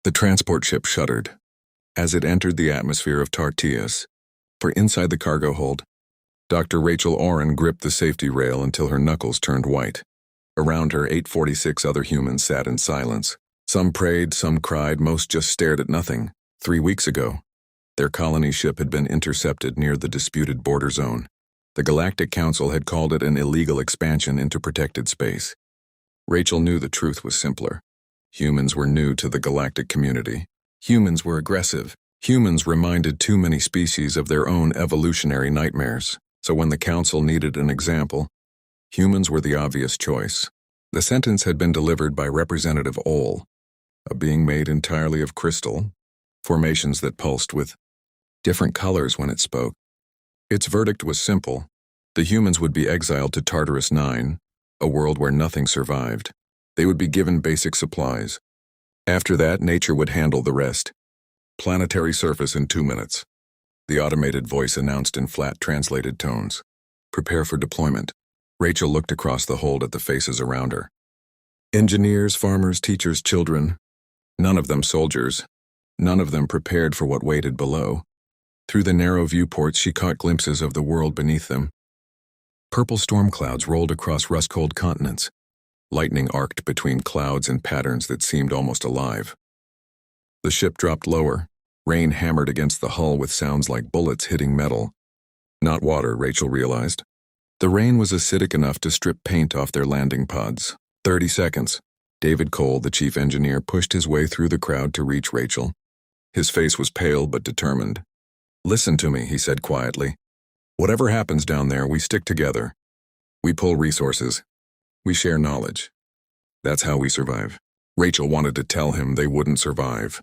The transport ship shuddered as it entered the atmosphere of Tarteus. For inside the cargo hold, Dr. Rachel Oren gripped the safety rail until her knuckles turned white. Around her, 846 other humans sat in silence. Some prayed, some cried, most just stared at nothing. 3 weeks ago, their colony ship had been intercepted near the disputed border zone. The Galactic Council had called it an illegal expansion into protected space. Rachel knew the truth was simpler. Humans were new to the galactic community. Humans were aggressive. Humans reminded too many species of their own evolutionary nightmares. So when the Council needed an example, humans were the obvious choice. The sentence had been delivered by Representative Ole, a being made entirely of crystal, formations that pulsed with different colors when it spoke. Its verdict was simple. The humans would be exiled to Tartarus 9, a world where nothing survived. They would be given basic supplies. After that, nature would handle the rest. Planetary surface in 2 minutes. The automated voice announced in flat, translated tones. Prepare for deployment. Rachel looked across the hold at the faces around her. Engineers, farmers, teachers, children. None of them soldiers. None of them prepared for what waited below. Through the narrow viewports, she caught glimpses of the world beneath them. Purple storm clouds rolled across rust-cold continents. Lightning arced between clouds in patterns that seemed almost alive. The ship dropped lower. Rain hammered against the hull with sounds like bullets hitting metal. Not water, Rachel realized. The rain was acidic enough to strip paint off their landing pods. 30 seconds. David Cole, the chief engineer, pushed his way through the crowd to reach Rachel. His face was pale but determined. Listen to me, he said quietly. Whatever happens down there, we stick together. We pull resources. We share knowledge. That's how we survive. Rachel wanted to tell him they wouldn't survive.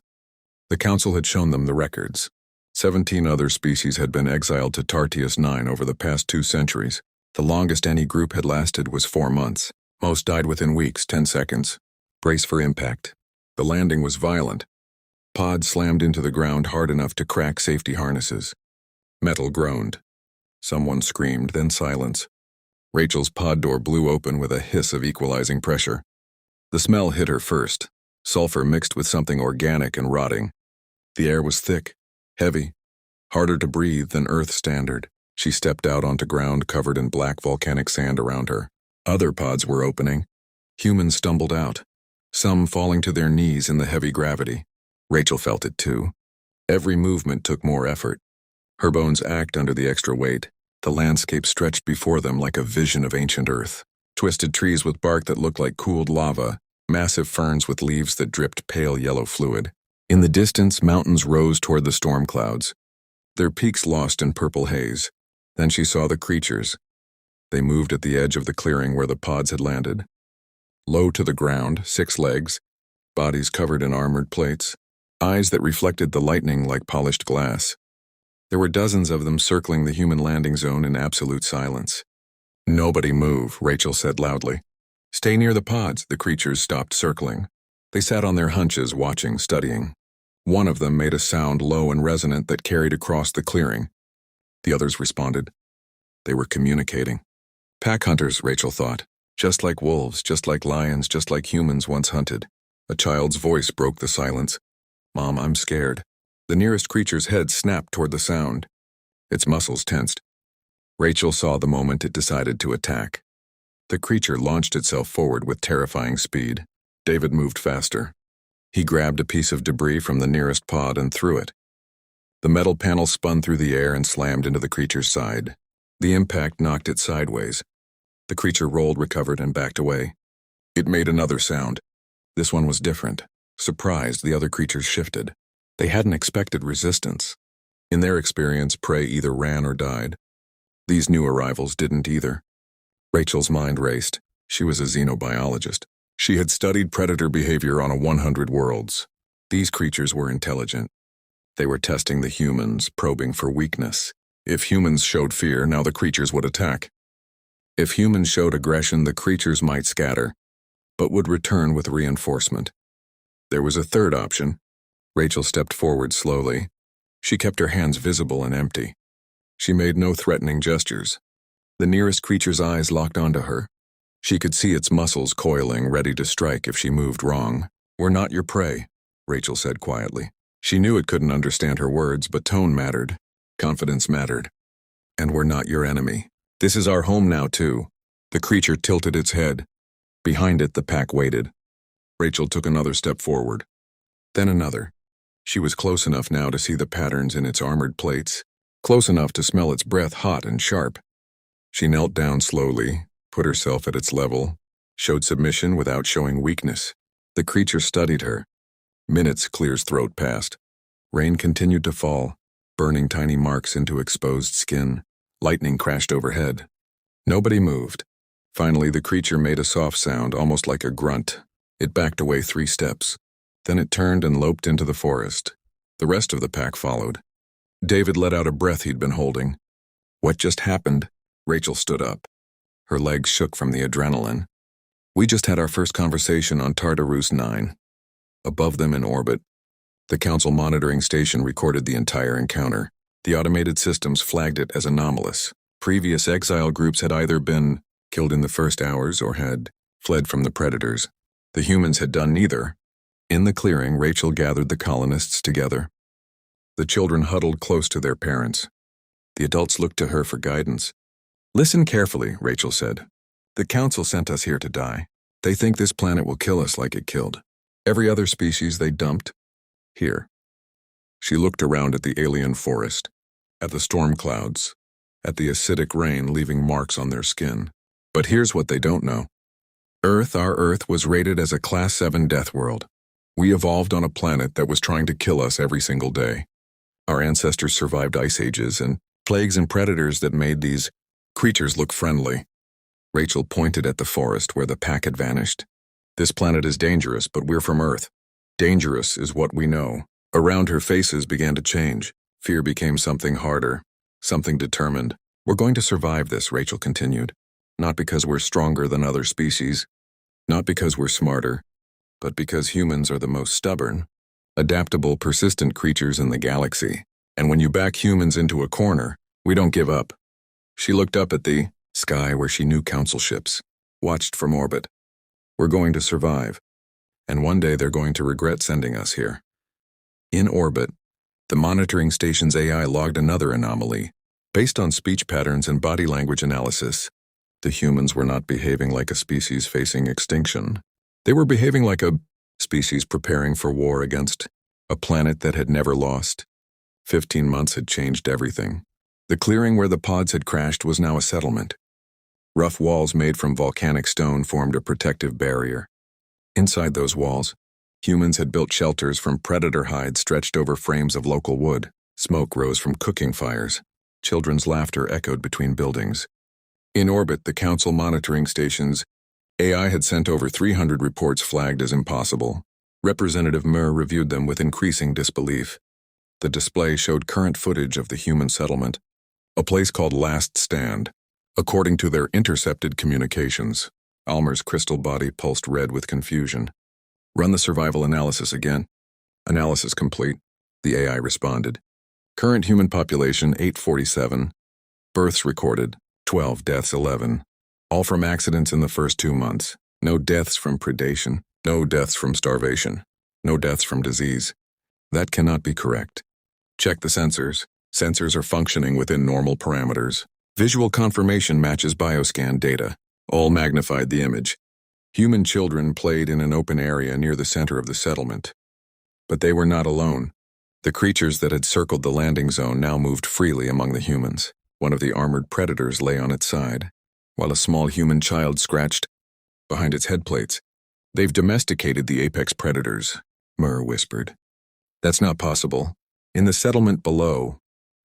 The Council had shown them the records. 17 other species had been exiled to Tarteus 9 over the past 2 centuries. The longest any group had lasted was 4 months. Most died within weeks, 10 seconds. Brace for impact. The landing was violent. Pods slammed into the ground hard enough to crack safety harnesses. Metal groaned. Someone screamed, then silence. Rachel's pod door blew open with a hiss of equalizing pressure. The smell hit her first, sulfur mixed with something organic and rotting. The air was thick, heavy, harder to breathe than Earth standard. She stepped out onto ground covered in black volcanic sand around her. Other pods were opening. Humans stumbled out, some falling to their knees in the heavy gravity. Rachel felt it too. Every movement took more effort. Her bones ached under the extra weight. The landscape stretched before them like a vision of ancient Earth. Twisted trees with bark that looked like cooled lava, massive ferns with leaves that dripped pale yellow fluid. In the distance, mountains rose toward the storm clouds, their peaks lost in purple haze. Then she saw the creatures. They moved at the edge of the clearing where the pods had landed. Low to the ground, 6 legs, bodies covered in armored plates, eyes that reflected the lightning like polished glass. There were dozens of them circling the human landing zone in absolute silence. Nobody move, Rachel said loudly. Stay near the pods. The creatures stopped circling. They sat on their hunches, watching, studying. One of them made a sound low and resonant that carried across the clearing. The others responded. They were communicating. Pack hunters, Rachel thought. Just like wolves, just like lions, just like humans once hunted. A child's voice broke the silence. Mom, I'm scared. The nearest creature's head snapped toward the sound. Its muscles tensed. Rachel saw the moment it decided to attack. The creature launched itself forward with terrifying speed. David moved faster. He grabbed a piece of debris from the nearest pod and threw it. The metal panel spun through the air and slammed into the creature's side. The impact knocked it sideways. The creature rolled, recovered, and backed away. It made another sound. This one was different. Surprised, the other creatures shifted. They hadn't expected resistance. In their experience, prey either ran or died. These new arrivals didn't either. Rachel's mind raced. She was a xenobiologist. She had studied predator behavior on 100 worlds. These creatures were intelligent. They were testing the humans, probing for weakness. If humans showed fear, now the creatures would attack. If humans showed aggression, the creatures might scatter, but would return with reinforcement. There was a third option. Rachel stepped forward slowly. She kept her hands visible and empty. She made no threatening gestures. The nearest creature's eyes locked onto her. She could see its muscles coiling, ready to strike if she moved wrong. We're not your prey. Rachel said quietly. She knew it couldn't understand her words, but tone mattered. Confidence mattered. And we're not your enemy. This is our home now, too. The creature tilted its head. Behind it, the pack waited. Rachel took another step forward. Then another. She was close enough now to see the patterns in its armored plates, close enough to smell its breath hot and sharp. She knelt down slowly, put herself at its level, showed submission without showing weakness. The creature studied her. Minutes Clear's throat passed. Rain continued to fall, burning tiny marks into exposed skin. Lightning crashed overhead. Nobody moved. Finally, the creature made a soft sound, almost like a grunt. It backed away 3 steps. Then it turned and loped into the forest. The rest of the pack followed. David let out a breath he'd been holding. What just happened? Rachel stood up. Her legs shook from the adrenaline. We just had our first conversation on Tarteus 9. Above them in orbit, the Council monitoring station recorded the entire encounter. The automated systems flagged it as anomalous. Previous exile groups had either been killed in the first hours or had fled from the predators. The humans had done neither. In the clearing, Rachel gathered the colonists together. The children huddled close to their parents. The adults looked to her for guidance. Listen carefully, Rachel said. The Council sent us here to die. They think this planet will kill us like it killed every other species they dumped. Here. She looked around at the alien forest, at the storm clouds, at the acidic rain leaving marks on their skin. But here's what they don't know. Our Earth, was rated as a Class 7 death world. We evolved on a planet that was trying to kill us every single day. Our ancestors survived ice ages and plagues and predators that made these creatures look friendly. Rachel pointed at the forest where the pack had vanished. This planet is dangerous, but we're from Earth. Dangerous is what we know. Around her, faces began to change. Fear became something harder, something determined. We're going to survive this, Rachel continued. Not because we're stronger than other species, not because we're smarter, but because humans are the most stubborn, adaptable, persistent creatures in the galaxy. And when you back humans into a corner, we don't give up. She looked up at the sky where she knew Council ships, watched from orbit. We're going to survive, and one day they're going to regret sending us here. In orbit, the monitoring station's AI logged another anomaly. Based on speech patterns and body language analysis, the humans were not behaving like a species facing extinction. They were behaving like a species preparing for war against a planet that had never lost. 15 months had changed everything. The clearing where the pods had crashed was now a settlement. Rough walls made from volcanic stone formed a protective barrier. Inside those walls, humans had built shelters from predator hides stretched over frames of local wood. Smoke rose from cooking fires. Children's laughter echoed between buildings. In orbit, the Council monitoring station's AI had sent over 300 reports flagged as impossible. Representative Murr reviewed them with increasing disbelief. The display showed current footage of the human settlement, a place called Last Stand. According to their intercepted communications, Almer's crystal body pulsed red with confusion. Run the survival analysis again. Analysis complete, the AI responded. Current human population 847. Births recorded, 12, deaths 11. All from accidents in the first 2 months. No deaths from predation, no deaths from starvation, no deaths from disease. That cannot be correct. Check the sensors. Sensors are functioning within normal parameters. Visual confirmation matches bioscan data. All magnified the image. Human children played in an open area near the center of the settlement. But they were not alone. The creatures that had circled the landing zone now moved freely among the humans. One of the armored predators lay on its side, while a small human child scratched behind its headplates. They've domesticated the apex predators, Murr whispered. That's not possible. In the settlement below,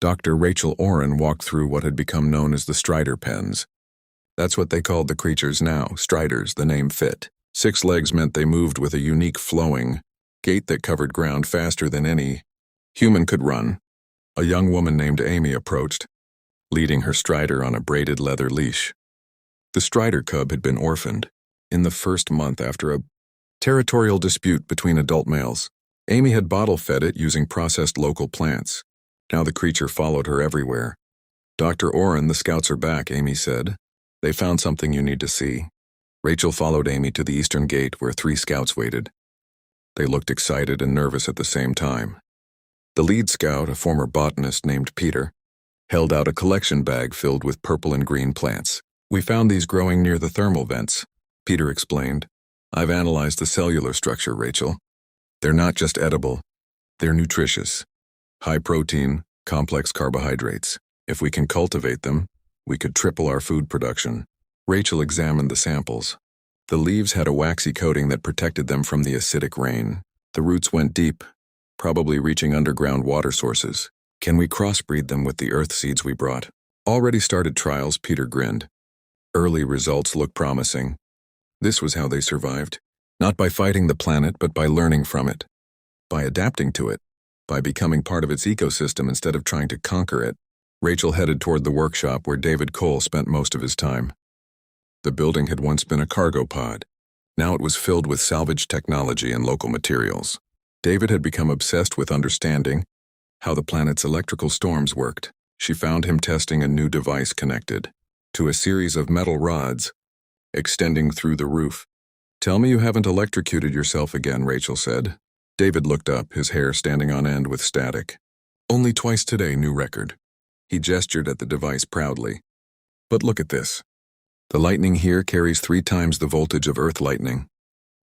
Dr. Rachel Oren walked through what had become known as the Strider pens. That's what they called the creatures now, Striders, the name fit. 6 legs meant they moved with a unique flowing gait that covered ground faster than any human could run. A young woman named Amy approached, leading her Strider on a braided leather leash. The Strider cub had been orphaned in the first month after a territorial dispute between adult males. Amy had bottle-fed it using processed local plants. Now the creature followed her everywhere. Dr. Oren, the scouts are back, Amy said. They found something you need to see. Rachel followed Amy to the eastern gate where 3 scouts waited. They looked excited and nervous at the same time. The lead scout, a former botanist named Peter, held out a collection bag filled with purple and green plants. "We found these growing near the thermal vents," Peter explained. "I've analyzed the cellular structure, Rachel. They're not just edible, they're nutritious. High protein, complex carbohydrates. If we can cultivate them, we could triple our food production." Rachel examined the samples. The leaves had a waxy coating that protected them from the acidic rain. The roots went deep, probably reaching underground water sources. "Can we crossbreed them with the earth seeds we brought?" "Already started trials," Peter grinned. Early results look promising. This was how they survived. Not by fighting the planet, but by learning from it. By adapting to it. By becoming part of its ecosystem instead of trying to conquer it. Rachel headed toward the workshop where David Cole spent most of his time. The building had once been a cargo pod. Now it was filled with salvaged technology and local materials. David had become obsessed with understanding how the planet's electrical storms worked. She found him testing a new device connected to a series of metal rods extending through the roof. "Tell me you haven't electrocuted yourself again," Rachel said. David looked up, his hair standing on end with static. "Only twice today, new record." He gestured at the device proudly. "But look at this. The lightning here carries 3 times the voltage of Earth lightning.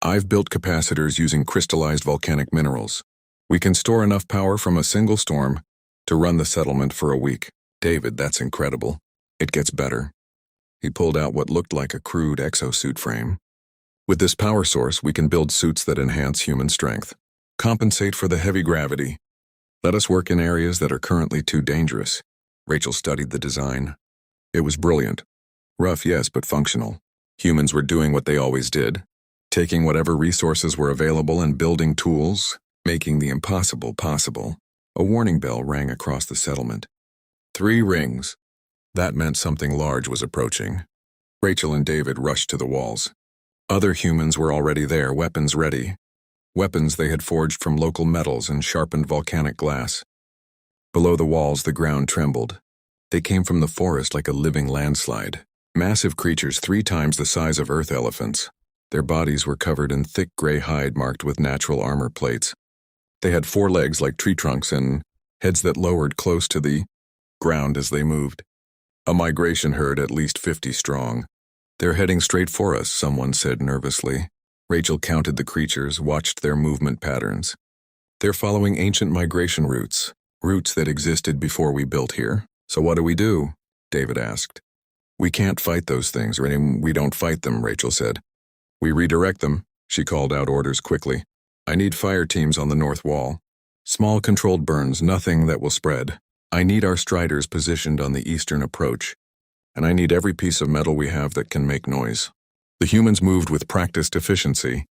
I've built capacitors using crystallized volcanic minerals. We can store enough power from a single storm to run the settlement for a week." "David, that's incredible. It gets better." He pulled out what looked like a crude exosuit frame. "With this power source, we can build suits that enhance human strength, compensate for the heavy gravity. Let us work in areas that are currently too dangerous." Rachel studied the design. It was brilliant. Rough, yes, but functional. Humans were doing what they always did, taking whatever resources were available and building tools, making the impossible possible. A warning bell rang across the settlement. 3 rings. That meant something large was approaching. Rachel and David rushed to the walls. Other humans were already there, weapons ready. Weapons they had forged from local metals and sharpened volcanic glass. Below the walls, the ground trembled. They came from the forest like a living landslide. Massive creatures 3 times the size of Earth elephants. Their bodies were covered in thick gray hide marked with natural armor plates. They had 4 legs like tree trunks and heads that lowered close to the ground as they moved. A migration herd at least 50 strong. "They're heading straight for us," someone said nervously. Rachel counted the creatures, watched their movement patterns. "They're following ancient migration routes that existed before we built here." "So what do we do?" David asked. "We can't fight those things, or we don't fight them," Rachel said. "We redirect them," she called out orders quickly. "I need fire teams on the north wall. Small controlled burns, nothing that will spread. I need our striders positioned on the eastern approach. And I need every piece of metal we have that can make noise." The humans moved with practiced efficiency.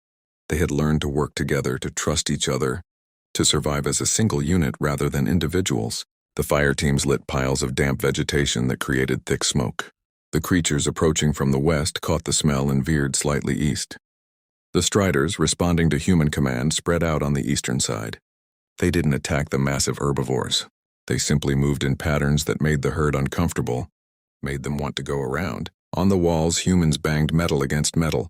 They had learned to work together, to trust each other, to survive as a single unit rather than individuals. The fire teams lit piles of damp vegetation that created thick smoke. The creatures approaching from the west caught the smell and veered slightly east. The striders, responding to human command, spread out on the eastern side. They didn't attack the massive herbivores. They simply moved in patterns that made the herd uncomfortable, made them want to go around. On the walls, humans banged metal against metal,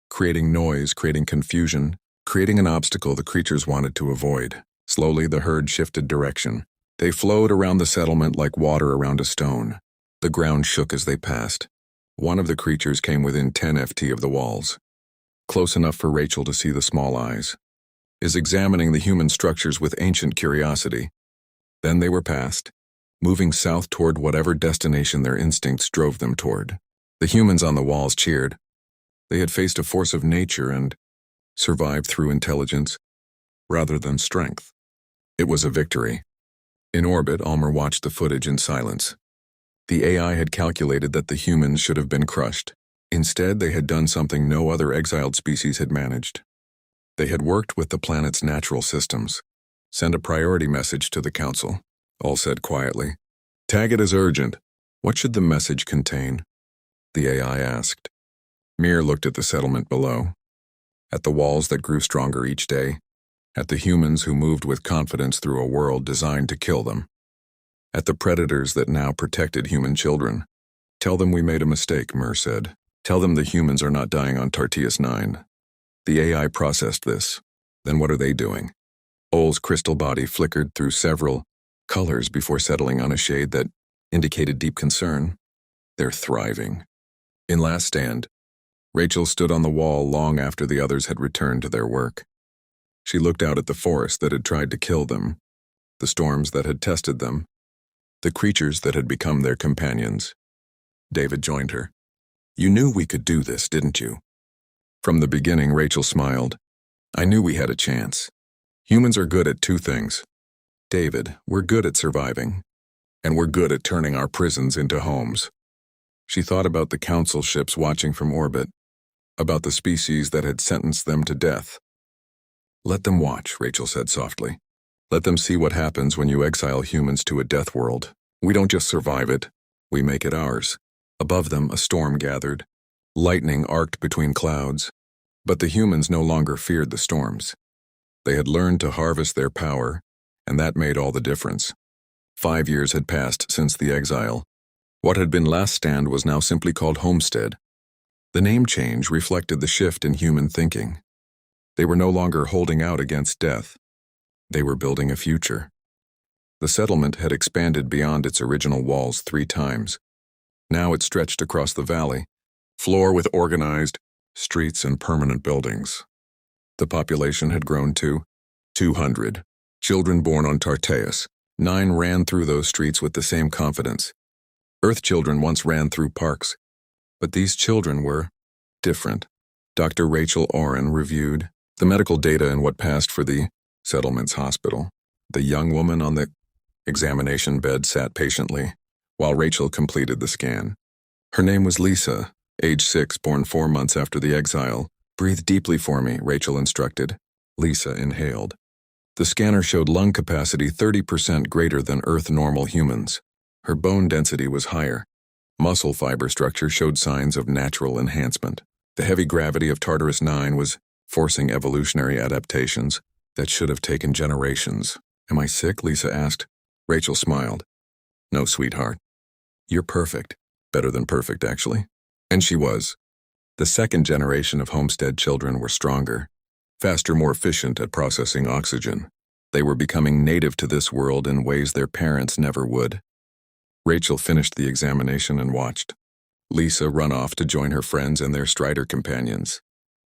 creating noise, creating confusion, creating an obstacle the creatures wanted to avoid. Slowly, the herd shifted direction. They flowed around the settlement like water around a stone. The ground shook as they passed. One of the creatures came within 10 FT of the walls, close enough for Rachel to see the small eyes, is examining the human structures with ancient curiosity. Then they were past, moving south toward whatever destination their instincts drove them toward. The humans on the walls cheered. They had faced a force of nature and survived through intelligence rather than strength. It was a victory. In orbit, Almer watched the footage in silence. The AI had calculated that the humans should have been crushed. Instead, they had done something no other exiled species had managed. They had worked with the planet's natural systems. "Send a priority message to the Council," Al said quietly. "Tag it as urgent." "What should the message contain?" the AI asked. Mir looked at the settlement below, at the walls that grew stronger each day, at the humans who moved with confidence through a world designed to kill them, at the predators that now protected human children. "Tell them we made a mistake," Mir said. "Tell them the humans are not dying on Tarteus 9. The AI processed this. Then what are they doing? Ol's crystal body flickered through several colors before settling on a shade that indicated deep concern. They're thriving. In Last Stand, Rachel stood on the wall long after the others had returned to their work. She looked out at the forest that had tried to kill them, the storms that had tested them, the creatures that had become their companions. David joined her. You knew we could do this, didn't you? From the beginning, Rachel smiled. I knew we had a chance. Humans are good at two things. David, we're good at surviving, and we're good at turning our prisons into homes. She thought about the council ships watching from orbit, about the species that had sentenced them to death. Let them watch, Rachel said softly. Let them see what happens when you exile humans to a death world. We don't just survive it, we make it ours. Above them, a storm gathered. Lightning arced between clouds. But the humans no longer feared the storms. They had learned to harvest their power, and that made all the difference. 5 years had passed since the exile. What had been Last Stand was now simply called Homestead. The name change reflected the shift in human thinking. They were no longer holding out against death. They were building a future. The settlement had expanded beyond its original walls 3 times. Now it stretched across the valley, floor with organized streets and permanent buildings. The population had grown to 200. Children born on Tarteus. 9 ran through those streets with the same confidence. Earth children once ran through parks, but these children were different. Dr. Rachel Oren reviewed the medical data in what passed for the settlement's hospital. The young woman on the examination bed sat patiently, while Rachel completed the scan. Her name was Lisa, age 6, born 4 months after the exile. Breathe deeply for me, Rachel instructed. Lisa inhaled. The scanner showed lung capacity 30% greater than Earth-normal humans. Her bone density was higher. Muscle fiber structure showed signs of natural enhancement. The heavy gravity of Tartarus 9 was forcing evolutionary adaptations that should have taken generations. Am I sick? Lisa asked. Rachel smiled. No, sweetheart. You're perfect. Better than perfect, actually. And she was. The second generation of Homestead children were stronger, faster, more efficient at processing oxygen. They were becoming native to this world in ways their parents never would. Rachel finished the examination and watched Lisa run off to join her friends and their strider companions.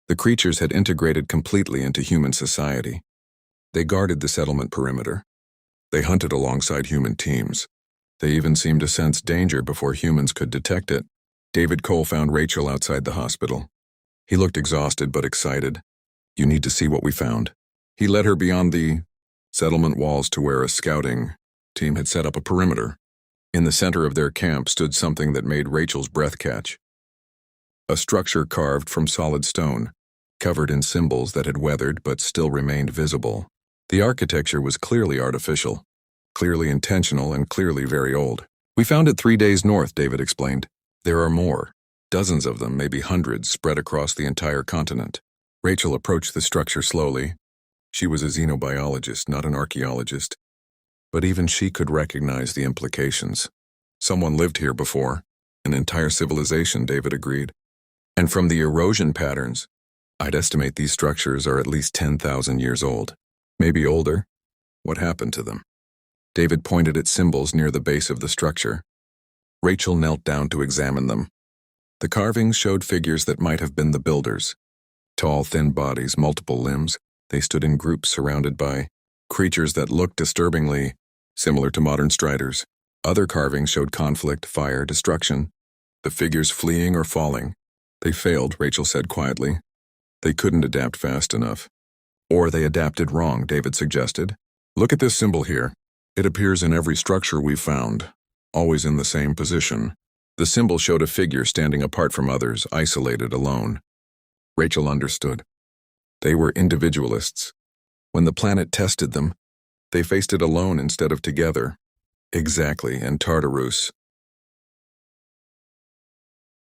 The creatures had integrated completely into human society. They guarded the settlement perimeter. They hunted alongside human teams. They even seemed to sense danger before humans could detect it. David Cole found Rachel outside the hospital. He looked exhausted but excited. You need to see what we found. He led her beyond the settlement walls to where a scouting team had set up a perimeter. In the center of their camp stood something that made Rachel's breath catch. A structure carved from solid stone, covered in symbols that had weathered but still remained visible. The architecture was clearly artificial, clearly intentional, and clearly very old. We found it 3 days north, David explained. There are more, dozens of them, maybe hundreds, spread across the entire continent. Rachel approached the structure slowly. She was a xenobiologist, not an archaeologist. But even she could recognize the implications. Someone lived here before. An entire civilization, David agreed. And from the erosion patterns, I'd estimate these structures are at least 10,000 years old. Maybe older. What happened to them? David pointed at symbols near the base of the structure. Rachel knelt down to examine them. The carvings showed figures that might have been the builders. Tall, thin bodies, multiple limbs. They stood in groups surrounded by creatures that looked disturbingly similar to modern striders. Other carvings showed conflict, fire, destruction. The figures fleeing or falling. They failed, Rachel said quietly. They couldn't adapt fast enough. Or they adapted wrong, David suggested. Look at this symbol here. It appears in every structure we've found, always in the same position. The symbol showed a figure standing apart from others, isolated, alone. Rachel understood. They were individualists. When the planet tested them, they faced it alone instead of together. Exactly, and Tartarus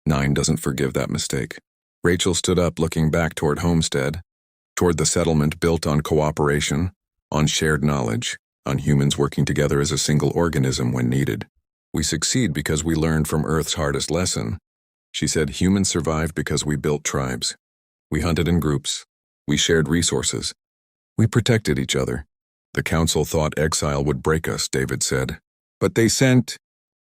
9 doesn't forgive that mistake. Rachel stood up, looking back toward Homestead, toward the settlement built on cooperation, on shared knowledge, on humans working together as a single organism when needed. We succeed because we learned from Earth's hardest lesson. She said humans survived because we built tribes. We hunted in groups. We shared resources. We protected each other. The council thought exile would break us, David said. But they sent